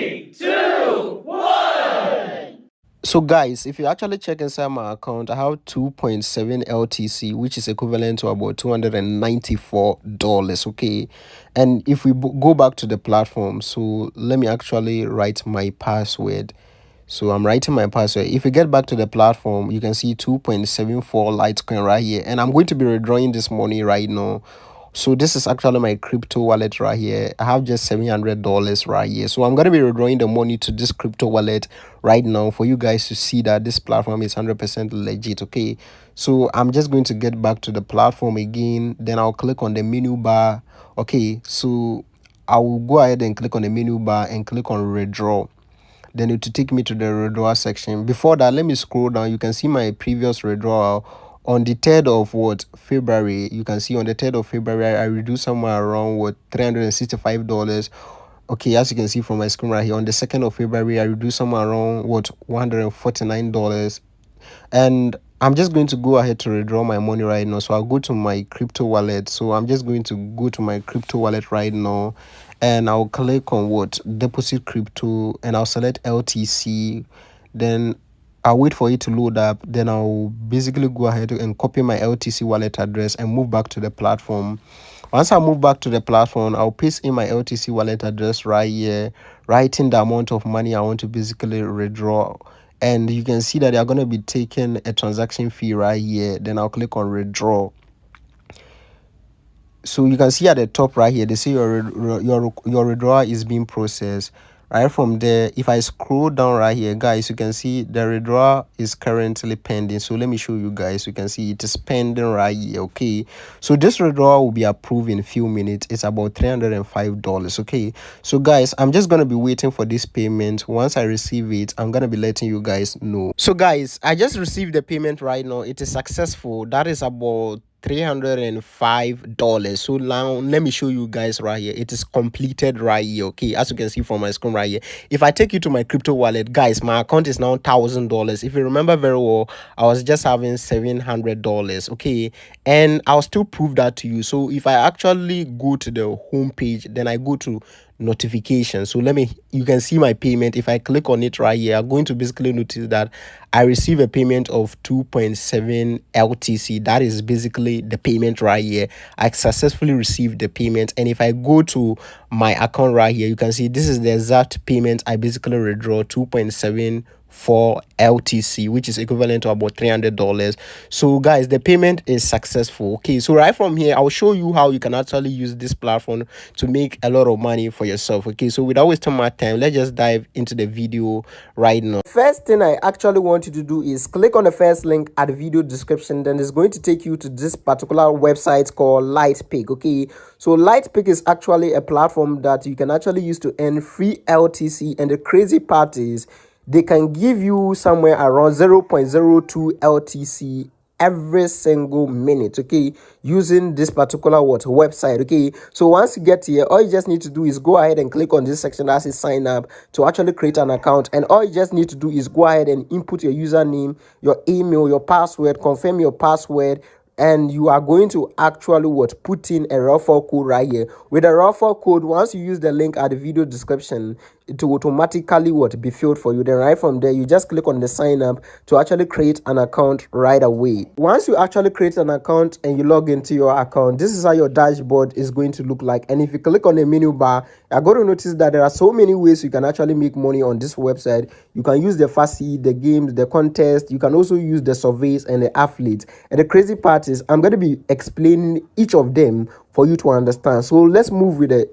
Three, two, one. So guys, if you actually check inside my account, I have 2.7 LTC, which is equivalent to about $294. Okay, and if we go back to the platform, so let me actually write my password. So I'm writing my password. If you get back to the platform, you can see 2.74 Litecoin right here, and I'm going to be withdrawing this money right now. So this is actually my crypto wallet right here. I have just $700 right here. So I'm going to be withdrawing the money to this crypto wallet right now for you guys to see that this platform is 100% legit. Okay, so I'm just going to get back to the platform again. Then I'll click on the menu bar. Okay, so I will go ahead and click on the menu bar and click on withdraw. Then it will take me to the withdrawal section. Before that, let me scroll down. You can see my previous withdrawal on the 3rd of February. You can see on the 3rd of February I reduced somewhere around $365. Okay, as you can see from my screen right here, on the 2nd of February I reduced somewhere around $149. And I'm just going to go ahead to withdraw my money right now. So I'll go to my crypto wallet. So I'm just going to go to my crypto wallet right now, and I'll click on deposit crypto, and I'll select LTC. Then I'll wait for it to load up. Then I'll basically go ahead and copy my LTC wallet address and move back to the platform. Once I move back to the platform, I'll paste in my LTC wallet address right here, writing the amount of money I want to basically withdraw. And you can see that they are going to be taking a transaction fee right here. Then I'll click on withdraw. So you can see at the top right here, they say your withdrawal is being processed. Right from there, if I scroll down right here, guys, you can see the withdrawal is currently pending. So let me show you guys. You can see it is pending right here. Okay, so this withdrawal will be approved in a few minutes. It's about $305. Okay, so guys, I'm just gonna be waiting for this payment. Once I receive it, I'm gonna be letting you guys know. So guys, I just received the payment right now. It is successful. That is about $305. So now let me show you guys right here. It is completed right here. Okay, as you can see from my screen right here, if I take you to my crypto wallet, guys, my account is now $1,000. If you remember very well, I was just having $700. Okay, and I'll still prove that to you. So if I actually go to the home page, then I go to notification. So you can see my payment. If I click on it right here, I'm going to basically notice that I receive a payment of 2.7 LTC. That is basically the payment right here. I successfully received the payment. And if I go to my account right here, you can see this is the exact payment I basically withdraw, 2.7 for LTC, which is equivalent to about $300. So guys, the payment is successful. Okay, so right from here, I'll show you how you can actually use this platform to make a lot of money for yourself. Okay, so without wasting my time, let's just dive into the video right now. First thing I actually want you to do is click on the first link at the video description. Then it's going to take you to this particular website called Lightpick. Okay, so Lightpick is actually a platform that you can actually use to earn free LTC, and the crazy part is they can give you somewhere around 0.02 LTC every single minute, okay, using this particular website. Okay, so once you get here, all you just need to do is go ahead and click on this section that says sign up to actually create an account, and all you just need to do is go ahead and input your username, your email, your password, confirm your password, and you are going to actually put in a referral code right here. With a referral code, once you use the link at the video description, it will automatically be filled for you. Then right from there, you just click on the sign up to actually create an account right away. Once you actually create an account and you log into your account, this is how your dashboard is going to look like. And if you click on the menu bar, you're going to notice that there are so many ways you can actually make money on this website. You can use the Fast-Seed, the games, the contest. You can also use the surveys and the affiliates. And the crazy part is I'm going to be explaining each of them for you to understand. So let's move with the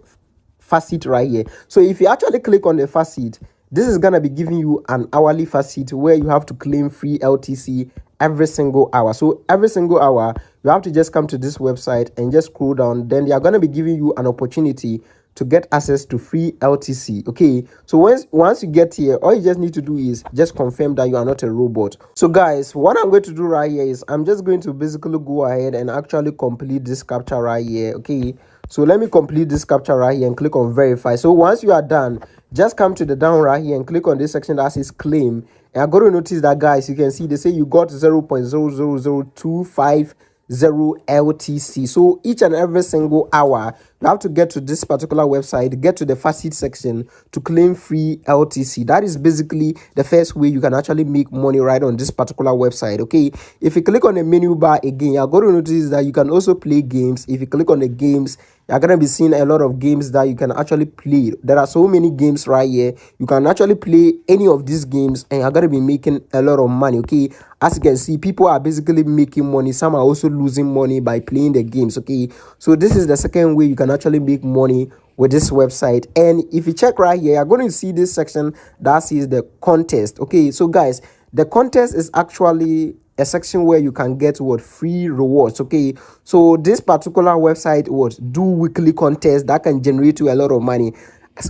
Fast-Seed right here. So if you actually click on the Fast-Seed, this is going to be giving you an hourly Fast-Seed where you have to claim free LTC every single hour. So every single hour, you have to just come to this website and just scroll down. Then they are going to be giving you an opportunity to get access to free LTC. Okay, so once you get here, all you just need to do is just confirm that you are not a robot. So guys, what I'm going to do right here is I'm just going to basically go ahead and actually complete this captcha right here. Okay, so let me complete this captcha right here and click on verify. So once you are done, just come to the down right here and click on this section that says claim. And I'm going to notice that, guys, you can see they say you got 0.00025 LTC. So each and every single hour you have to get to this particular website, get to the facet section to claim free LTC. That is basically the first way you can actually make money right on this particular website. Okay, if you click on the menu bar again, you're going to notice that you can also play games. If you click on the games, you're going to be seeing a lot of games that you can actually play. There are so many games right here. You can actually play any of these games and you're going to be making a lot of money. Okay, as you can see, people are basically making money. Some are also losing money by playing the games. Okay, so this is the second way you can actually make money with this website. And if you check right here, you're going to see this section that says the contest. Okay, so guys, the contest is actually a section where you can get what free rewards. Okay, so this particular website would do weekly contests that can generate you a lot of money.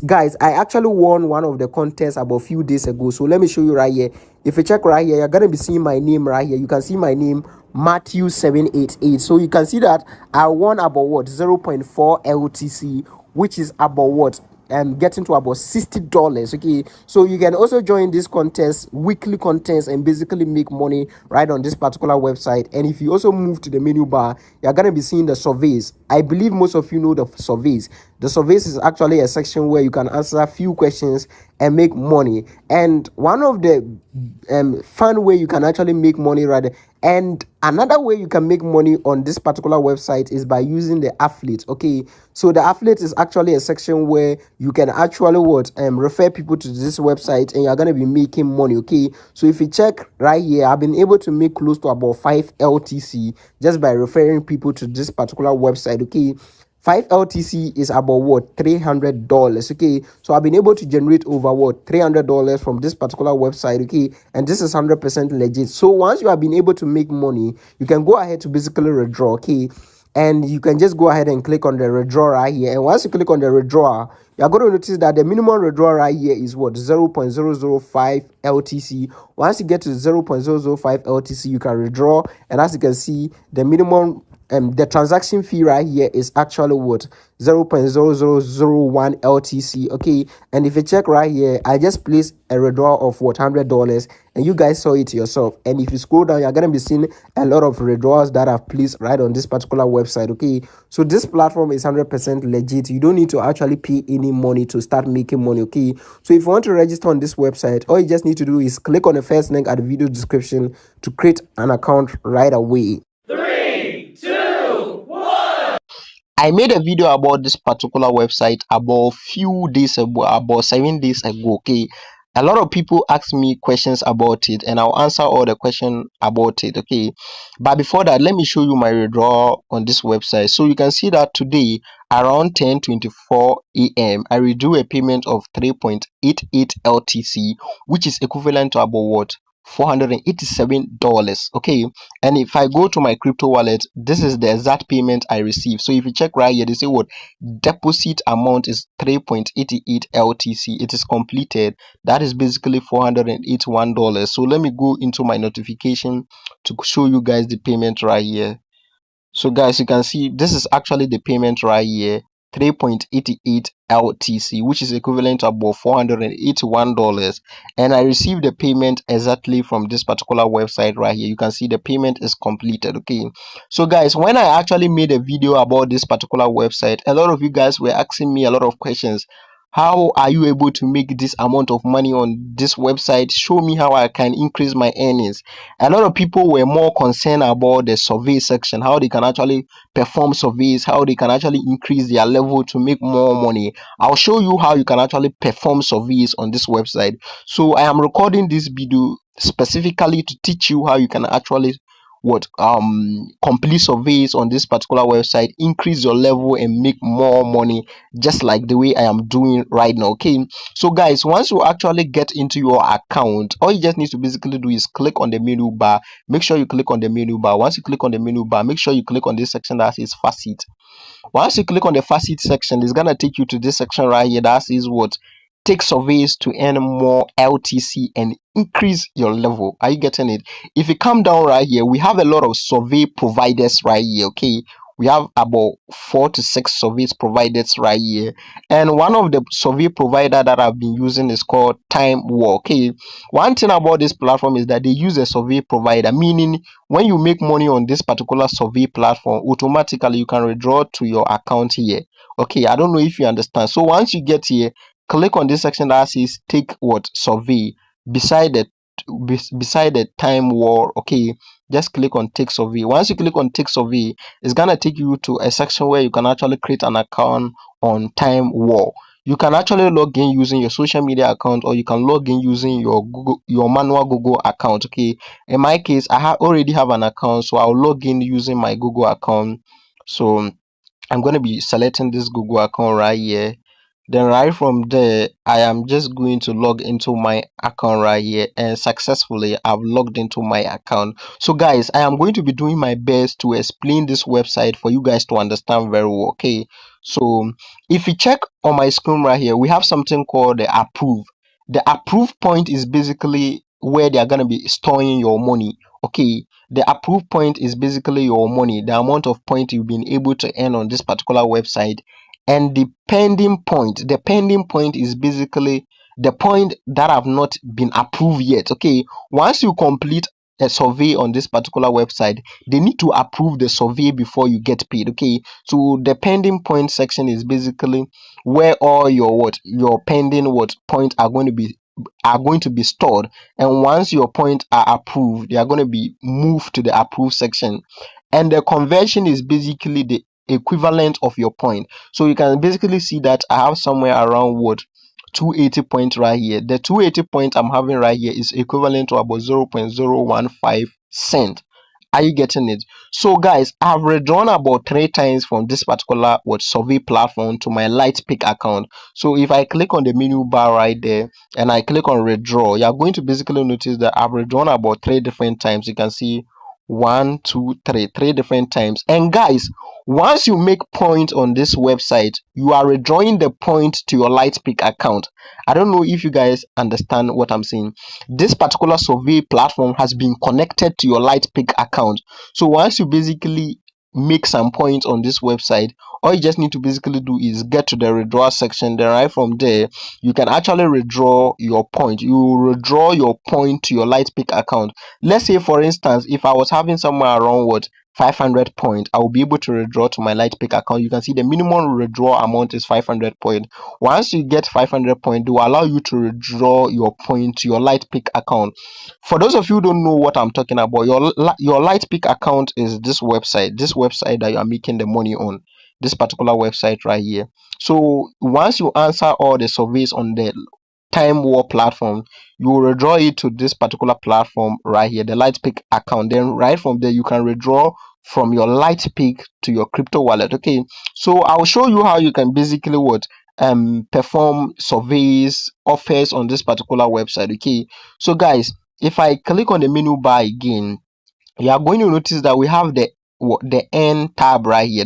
Guys, I actually won one of the contests about a few days ago, so let me show you right here. If you check right here, you're gonna be seeing my name right here. You can see my name, Matthew 788. So you can see that I won about what 0.4 LTC, which is about what getting to about $60. Okay, so you can also join this contest, weekly contest, and basically make money right on this particular website. And if you also move to the menu bar, you're gonna be seeing the surveys. I believe most of you know the surveys. The surveys is actually a section where you can answer a few questions and make money. And one of the fun way you can actually make money right. And another way you can make money on this particular website is by using the affiliate. Okay, so the affiliate is actually a section where you can actually refer people to this website and you're going to be making money. Okay, so if you check right here, I've been able to make close to about 5 LTC just by referring people to this particular website. Okay, 5 LTC is about what $300. Okay, so I've been able to generate over what $300 from this particular website. Okay, and this is 100% legit. So once you have been able to make money, you can go ahead to basically withdraw. Okay, and you can just go ahead and click on the withdraw right here. And once you click on the withdraw, you're going to notice that the minimum withdrawal right here is what 0.005 LTC. Once you get to 0.005 LTC, you can withdraw, and as you can see, the minimum the transaction fee right here is actually what 0.0001 LTC. Okay, and if you check right here, I just placed a withdrawal of what $100, and you guys saw it yourself. And if you scroll down, you're gonna be seeing a lot of withdrawals that I've placed right on this particular website. Okay, so this platform is 100% legit. You don't need to actually pay any money to start making money. Okay, so if you want to register on this website, all you just need to do is click on the first link at the video description to create an account right away. 3, 2, 1. I made a video about this particular website about few days ago, about 7 days ago. Okay, a lot of people ask me questions about it, and I'll answer all the questions about it. Okay, but before that, let me show you my withdrawal on this website. So you can see that today around 10:24 a.m. I withdrew a payment of 3.88 LTC, which is equivalent to about what $487. Okay, and if I go to my crypto wallet, this is the exact payment I received. So if you check right here, they say what deposit amount is 3.88 LTC. It is completed. That is basically $481. So let me go into my notification to show you guys the payment right here. So guys, you can see this is actually the payment right here, 3.88 LTC, which is equivalent to about $481. And I received the payment exactly from this particular website right here. You can see the payment is completed. Okay, so guys, when I actually made a video about this particular website, a lot of you guys were asking me a lot of questions. How are you able to make this amount of money on this website? Show me how I can increase my earnings. A lot of people were more concerned about the survey section, how they can actually perform surveys, how they can actually increase their level to make more money. I'll show you how you can actually perform surveys on this website. So I am recording this video specifically to teach you how you can actually complete surveys on this particular website, increase your level and make more money, just like the way I am doing right now. Okay, so guys, once you actually get into your account, all you just need to basically do is click on the menu bar. Make sure you click on the menu bar. Once you click on the menu bar, make sure you click on this section that says facet. Once you click on the facet section, it's gonna take you to this section right here that says what take surveys to earn more LTC and increase your level. Are you getting it? If you come down right here, we have a lot of survey providers right here. Okay, We have about 4 to 6 surveys provided right here, and one of the survey provider that I've been using is called Time War. Okay, one thing about this platform is that they use a survey provider, meaning when you make money on this particular survey platform, automatically you can withdraw to your account here. Okay, I don't know if you understand. So once you get here, click on this section that says take what survey beside the beside the Time War. Okay, just click on take survey. Once you click on take survey, it's gonna take you to a section where you can actually create an account on Time War. You can actually log in using your social media account, or you can log in using your manual Google account. Okay, in my case, I already have an account, so I'll log in using my Google account. So I'm going to be selecting this Google account right here. Then right from there, I am just going to log into my account right here, and successfully I've logged into my account. So guys, I am going to be doing my best to explain this website for you guys to understand very well. Okay, so if you check on my screen right here, we have something called the approve. The approve point is basically where they are going to be storing your money. Okay, the approve point is basically your money, the amount of point you've been able to earn on this particular website. And the pending point is basically the point that have not been approved yet. Okay, once you complete a survey on this particular website, they need to approve the survey before you get paid. Okay, so the pending point section is basically where all your pending points are going to be stored, and once your points are approved, they are going to be moved to the approved section, and the conversion is basically the equivalent of your point. So you can basically see that I have somewhere around 280 points right here. The 280 points I'm having right here is equivalent to about 0.015 cent. Are you getting it? So guys, I've withdrawn about 3 times from this particular survey platform to my Lightpick account. So if I click on the menu bar right there and I click on withdraw, you're going to basically notice that I've withdrawn about 3 different times. You can see 1, 2, 3 different times. And guys, once you make points on this website, you are withdrawing the point to your Lightpick account. I don't know if you guys understand what I'm saying. This particular survey platform has been connected to your Lightpick account. So once you basically make some points on this website, all you just need to basically do is get to the withdraw section. Then right from there, you can actually withdraw your point. You withdraw your point to your Lightpick account. Let's say for instance, if I was having somewhere around 500 points, I will be able to withdraw to my Lightpick account. You can see the minimum withdrawal amount is 500 points. Once you get 500 points, they will allow you to withdraw your point to your Lightpick account. For those of you who don't know what I'm talking about, your Lightpick account is this website that you are making the money on, this particular website right here. So once you answer all the surveys on the Time War platform, you will withdraw it to this particular platform right here, the Lightpick account. Then right from there, you can withdraw from your Lightpick to your crypto wallet. Okay, so I'll show you how you can basically perform surveys, offers on this particular website. Okay, so guys, if I click on the menu bar again, you are going to notice that we have the end tab right here.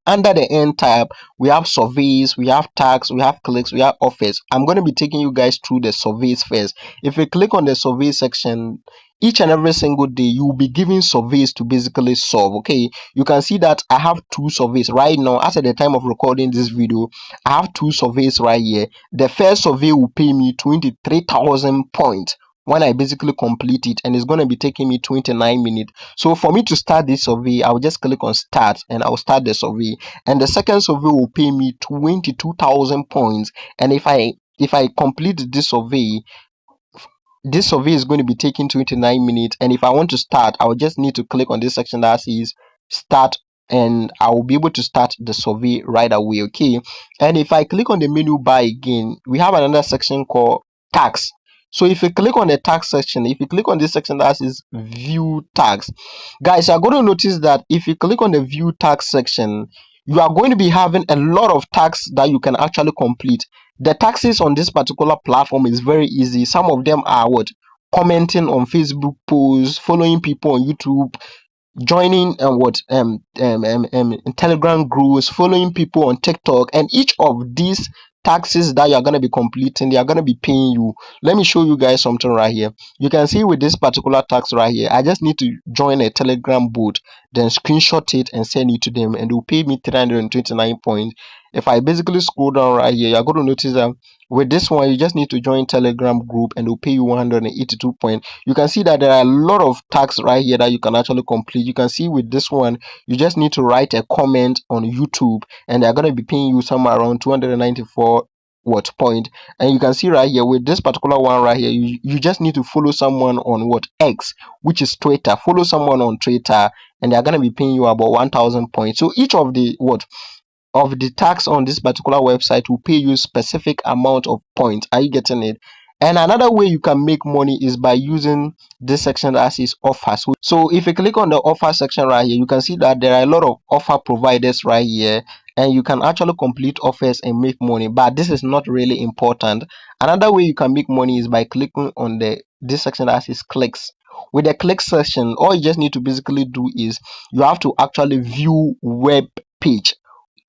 Under the end tab, we have surveys, we have tags, we have clicks, we have offers. I'm going to be taking you guys through the surveys first. If you click on the survey section, each and every single day you will be given surveys to basically solve. Okay, you can see that I have 2 surveys right now. As at the time of recording this video, I have 2 surveys right here. The first survey will pay me 23,000 points when I basically complete it, and it's going to be taking me 29 minutes. So for me to start this survey, I'll just click on start and I'll start the survey. And the second survey will pay me 22,000 points. And if I complete this survey is going to be taking 29 minutes. And if I want to start, I'll just need to click on this section that says start, and I will be able to start the survey right away. Okay, and if I click on the menu bar again, we have another section called tags. So if you click on the tag section, if you click on this section that says view tags, guys, you're going to notice that if you click on the view tag section, you are going to be having a lot of tags that you can actually complete. The taxes on this particular platform is very easy. Some of them are commenting on Facebook posts, following people on YouTube, joining Telegram groups, following people on TikTok, and each of these taxes that you're going to be completing, they are going to be paying you. Let me show you guys something right here. You can see with this particular tax right here, I just need to join a Telegram bot, then screenshot it and send it to them, and they'll pay me 329 points. If I basically scroll down right here, you're going to notice that with this one, you just need to join Telegram group and they'll pay you 182 points. You can see that there are a lot of tasks right here that you can actually complete. You can see with this one, you just need to write a comment on YouTube and they're going to be paying you somewhere around 294 what point. And you can see right here with this particular one right here, you just need to follow someone on what X, which is Twitter. Follow someone on Twitter and they're going to be paying you about 1000 points. So each of the what of the tax on this particular website will pay you specific amount of points. Are you getting it? And another way you can make money is by using this section that says offers. So if you click on the offer section right here, you can see that there are a lot of offer providers right here, and you can actually complete offers and make money, but this is not really important. Another way you can make money is by clicking on this section that says clicks. With the click section, all you just need to basically do is you have to actually view web page.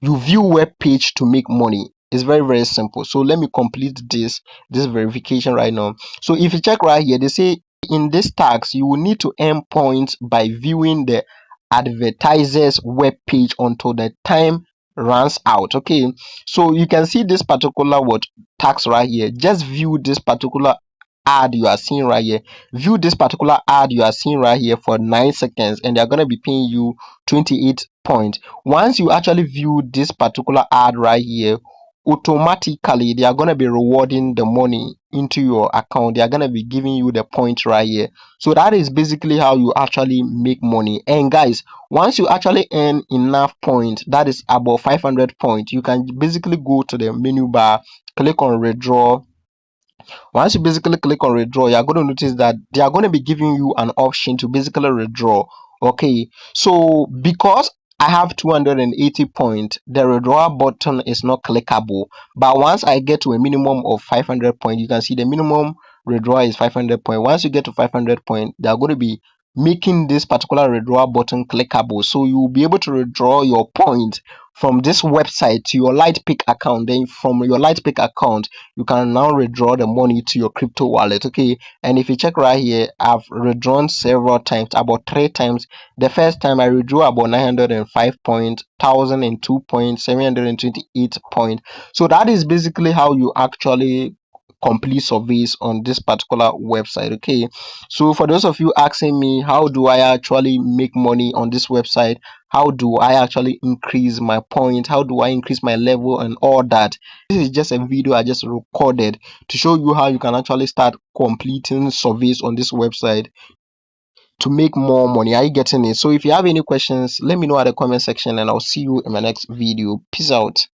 You view web page to make money. It's very simple. So let me complete this verification right now. So if you check right here, they say in this tax you will need to earn points by viewing the advertiser's web page until the time runs out. Okay, so you can see this particular what tax right here. Just view this particular ad you are seeing right here. View this particular ad you are seeing right here for 9 seconds and they're going to be paying you 28 points. Once you actually view this particular ad right here, automatically they are going to be rewarding the money into your account. They are going to be giving you the points right here. So that is basically how you actually make money. And guys, once you actually earn enough points, that is about 500 points, you can basically go to the menu bar, click on withdraw. Once you basically click on withdraw, you're going to notice that they are going to be giving you an option to basically withdraw. Okay, so because I have 280 points, the withdrawal button is not clickable. But once I get to a minimum of 500 points, you can see the minimum withdrawal is 500 points. Once you get to 500 points, they are going to be making this particular withdrawal button clickable, so you will be able to withdraw your points from this website to your Lightpick account. Then from your Lightpick account, you can now withdraw the money to your crypto wallet. Okay, and if you check right here, I've withdrawn several times, about 3 times. The first time I withdrew about 905 points, 1002 points, 728 points. So that is basically how you actually complete surveys on this particular website. Okay, so for those of you asking me how do I actually make money on this website, how do I actually increase my point, how do I increase my level and all that, this is just a video I just recorded to show you how you can actually start completing surveys on this website to make more money. Are you getting it? So if you have any questions, let me know at the comment section and I'll see you in my next video. Peace out.